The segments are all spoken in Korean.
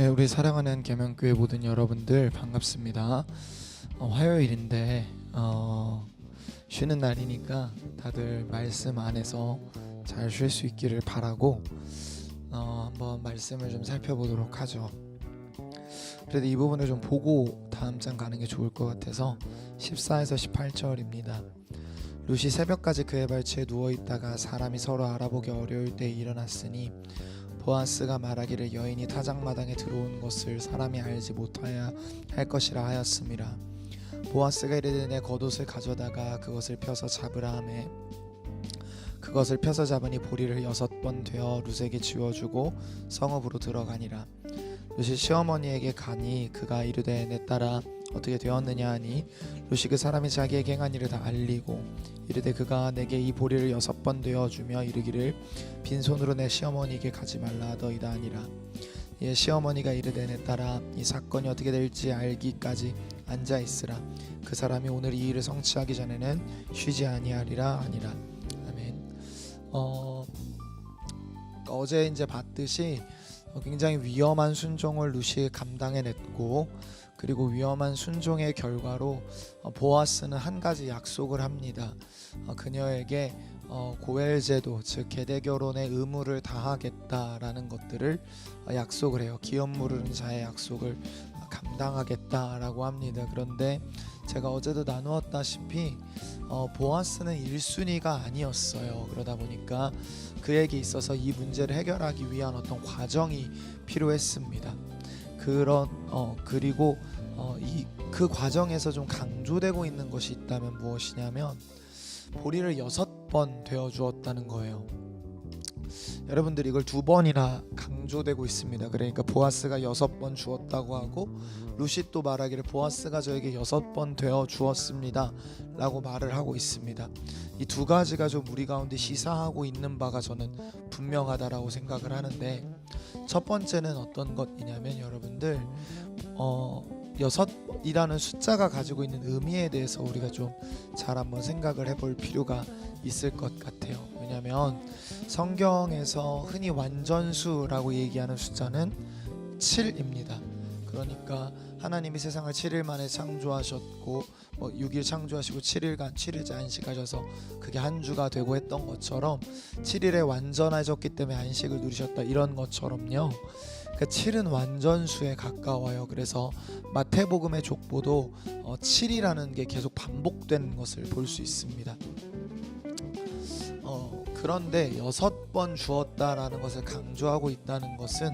네, 우리 사랑하는 계명교회 모든 여러분들 반갑습니다. 화요일인데 쉬는 날이니까 다들 말씀 안에서 잘 쉴 수 있기를 바라고 한번 말씀을 좀 살펴보도록 하죠. 그래도 이 부분을 좀 보고 다음 장 가는 게 좋을 것 같아서 14에서 18절입니다. 룻이 새벽까지 그의 발치에 누워있다가 사람이 서로 알아보기 어려울 때에 일어났으니 보아스가 말하기를 여인이 타작마당에 들어온 것을 사람이 알지 못하여야 할 것이라 하였음이라. 보아스가 이르되 내 겉옷을 가져다가 그것을 펴서 잡으라 하매 그것을 펴서 잡으니 보리를 6번 되어 룻에게 지워주고 성읍으로 들어가니라. 룻이 시어머니에게 가니 그가 이르되 내 딸아 어떻게 되었느냐 하니 룻이 그 사람이 자기에게 행한 일을 다 알리고 이르되 그가 내게 이 보리를 6번 되어 주며 이르기를 빈손으로 내 시어머니에게 가지 말라 하더이다 하니라. 이에 시어머니가 이르되 내 딸아 이 사건이 어떻게 될지 알기까지 앉아 있으라. 그 사람이 오늘 이 일을 성취하기 전에는 쉬지 아니하리라 하니라. 아멘. 어제 이제 봤듯이 굉장히 위험한 순종을 룻이 감당해냈고, 그리고 위험한 순종의 결과로 보아스는 한 가지 약속을 합니다. 그녀에게 고엘제도 즉 계대 결혼의 의무를 다하겠다라는 것들을 약속을 해요. 기업 물으는 자의 약속을 감당하겠다라고 합니다. 그런데 제가 어제도 나누었다시피 보아스는 1순위가 아니었어요. 그러다 보니까 그에게 있어서 이 문제를 해결하기 위한 어떤 과정이 필요했습니다. 그리고 그 과정에서 좀 강조되고 있는 것이 있다면 무엇이냐면 보리를 6번 되어 주었다는 거예요. 여러분들 이걸 2번이나 강조되고 있습니다. 그러니까 보아스가 6번 주었다고 하고 룻이 또 말하기를 보아스가 저에게 6번 되어 주었습니다 라고 말을 하고 있습니다. 이 두 가지가 좀 우리 가운데 시사하고 있는 바가 저는 분명하다라고 생각을 하는데, 첫 번째는 어떤 것이냐면 여러분들 6이라는 숫자가 가지고 있는 의미에 대해서 우리가 좀 잘 한번 생각을 해볼 필요가 있을 것 같아요. 왜냐하면 성경에서 흔히 완전수라고 얘기하는 숫자는 7입니다. 그러니까 하나님이 세상을 7일 만에 창조하셨고 6일 창조하시고 7일간 7일째 안식하셔서 그게 한 주가 되고 했던 것처럼 7일에 완전하셨기 때문에 안식을 누리셨다, 이런 것처럼요. 그러니까 7은 완전수에 가까워요. 그래서 마태복음의 족보도 7이라는 게 계속 반복된 것을 볼 수 있습니다. 그런데 6번 주었다라는 것을 강조하고 있다는 것은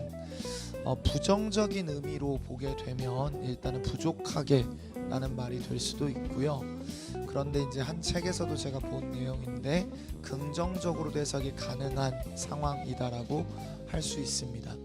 부정적인 의미로 보게 되면 일단은 부족하게 라는 말이 될 수도 있고요. 그런데 이제 한 책에서도 제가 본 내용인데 긍정적으로 해석이 가능한 상황이다라고 할 수 있습니다.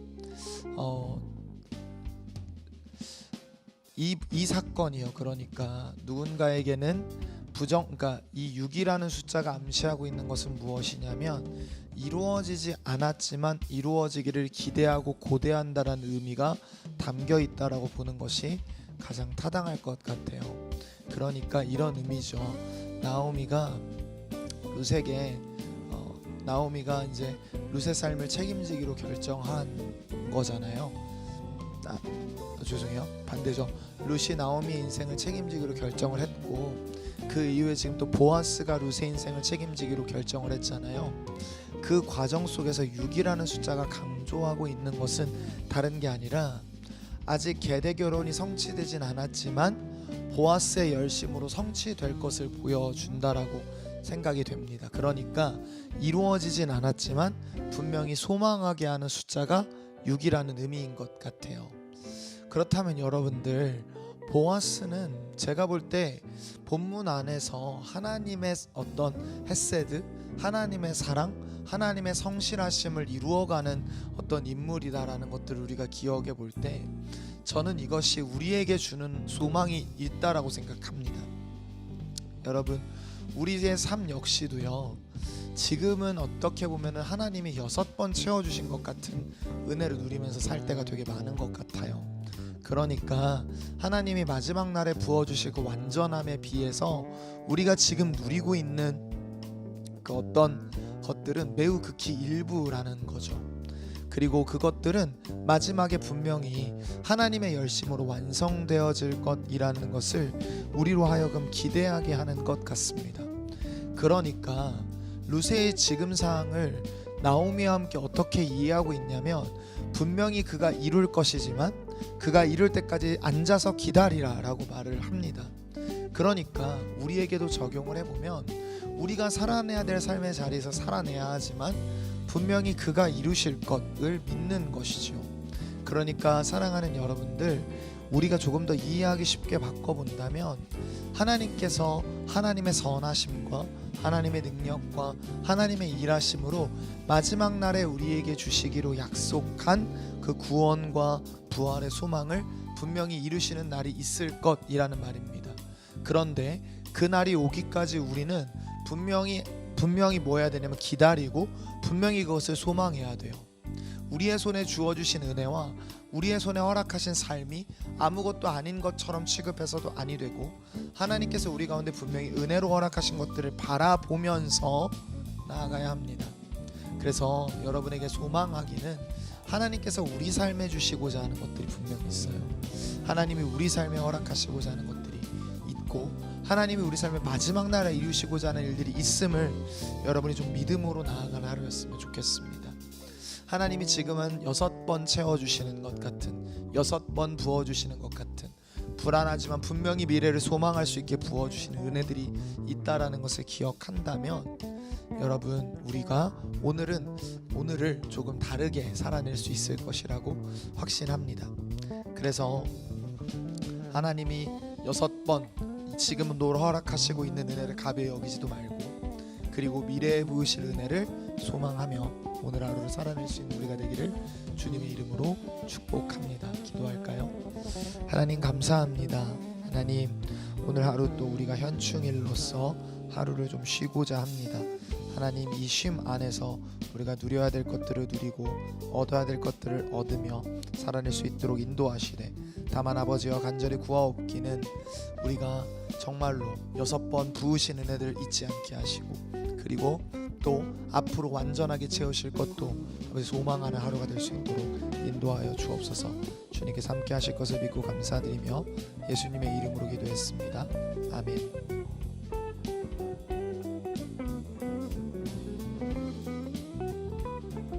이 사건이요. 그러니까 누군가에게는 그러니까 이 6이라는 숫자가 암시하고 있는 것은 무엇이냐면 이루어지지 않았지만 이루어지기를 기대하고 고대한다라는 의미가 담겨 있다라고 보는 것이 가장 타당할 것 같아요. 그러니까 이런 의미죠. 나오미가 이제 룻의 삶을 책임지기로 결정한 거잖아요. 죄송해요. 반대죠. 룻이 나오미의 인생을 책임지기로 결정을 했고, 그 이후에 지금 또 보아스가 룻의 인생을 책임지기로 결정을 했잖아요. 그 과정 속에서 6이라는 숫자가 강조하고 있는 것은 다른 게 아니라 아직 계대 결혼이 성취되진 않았지만 보아스의 열심으로 성취될 것을 보여준다라고 생각이 됩니다. 그러니까 이루어지진 않았지만 분명히 소망하게 하는 숫자가 6이라는 의미인 것 같아요. 그렇다면 여러분들, 보아스는 제가 볼 때 본문 안에서 하나님의 어떤 헤세드, 하나님의 사랑, 하나님의 성실하심을 이루어가는 어떤 인물이다라는 것들을 우리가 기억해 볼 때 저는 이것이 우리에게 주는 소망이 있다라고 생각합니다. 여러분, 우리의 삶 역시도요, 지금은 어떻게 보면 하나님이 6번 채워주신 것 같은 은혜를 누리면서 살 때가 되게 많은 것 같아요. 그러니까 하나님이 마지막 날에 부어주실 그 완전함에 비해서 우리가 지금 누리고 있는 그 어떤 것들은 매우 극히 일부라는 거죠. 그리고 그것들은 마지막에 분명히 하나님의 열심으로 완성되어질 것이라는 것을 우리로 하여금 기대하게 하는 것 같습니다. 그러니까 루세의 지금 상황을 나오미와 함께 어떻게 이해하고 있냐면, 분명히 그가 이룰 것이지만 그가 이룰 때까지 앉아서 기다리라 라고 말을 합니다. 그러니까 우리에게도 적용을 해보면, 우리가 살아내야 될 삶의 자리에서 살아내야 하지만 분명히 그가 이루실 것을 믿는 것이죠. 그러니까 사랑하는 여러분들, 우리가 조금 더 이해하기 쉽게 바꿔본다면, 하나님께서 하나님의 선하심과 하나님의 능력과 하나님의 일하심으로 마지막 날에 우리에게 주시기로 약속한 그 구원과 부활의 소망을 분명히 이루시는 날이 있을 것이라는 말입니다. 그런데 그 날이 오기까지 우리는 분명히 뭐 해야 되냐면 기다리고 분명히 그것을 소망해야 돼요. 우리의 손에 주어주신 은혜와 우리의 손에 허락하신 삶이 아무것도 아닌 것처럼 취급해서도 아니 되고, 하나님께서 우리 가운데 분명히 은혜로 허락하신 것들을 바라보면서 나아가야 합니다. 그래서 여러분에게 소망하기는, 하나님께서 우리 삶에 주시고자 하는 것들이 분명히 있어요. 하나님이 우리 삶에 허락하시고자 하는 것들이 있고, 하나님이 우리 삶의 마지막 날에 이루시고자 하는 일들이 있음을 여러분이 좀 믿음으로 나아가는 하루였으면 좋겠습니다. 하나님이 지금은 6번 채워주시는 것 같은, 6번 부어주시는 것 같은, 불안하지만 분명히 미래를 소망할 수 있게 부어주시는 은혜들이 있다라는 것을 기억한다면, 여러분, 우리가 오늘을 조금 다르게 살아낼 수 있을 것이라고 확신합니다. 그래서 하나님이 6번 지금은 노를 허락하시고 있는 은혜를 가벼이 여기지도 말고, 그리고 미래에 부으실 은혜를 소망하며 오늘 하루를 살아낼 수 있는 우리가 되기를 주님의 이름으로 축복합니다. 기도할까요? 하나님 감사합니다. 하나님, 오늘 하루 또 우리가 현충일로서 하루를 좀 쉬고자 합니다. 하나님, 이 쉼 안에서 우리가 누려야 될 것들을 누리고 얻어야 될 것들을 얻으며 살아낼 수 있도록 인도하시되, 다만 아버지와 간절히 구하옵기는 우리가 정말로 6번 부으신 은혜들 잊지 않게 하시고, 그리고 또 앞으로 완전하게 채우실 것도 아버지 소망하는 하루가 될 수 있도록 인도하여 주옵소서. 주님께서 함께 하실 것을 믿고 감사드리며 예수님의 이름으로 기도했습니다. 아멘.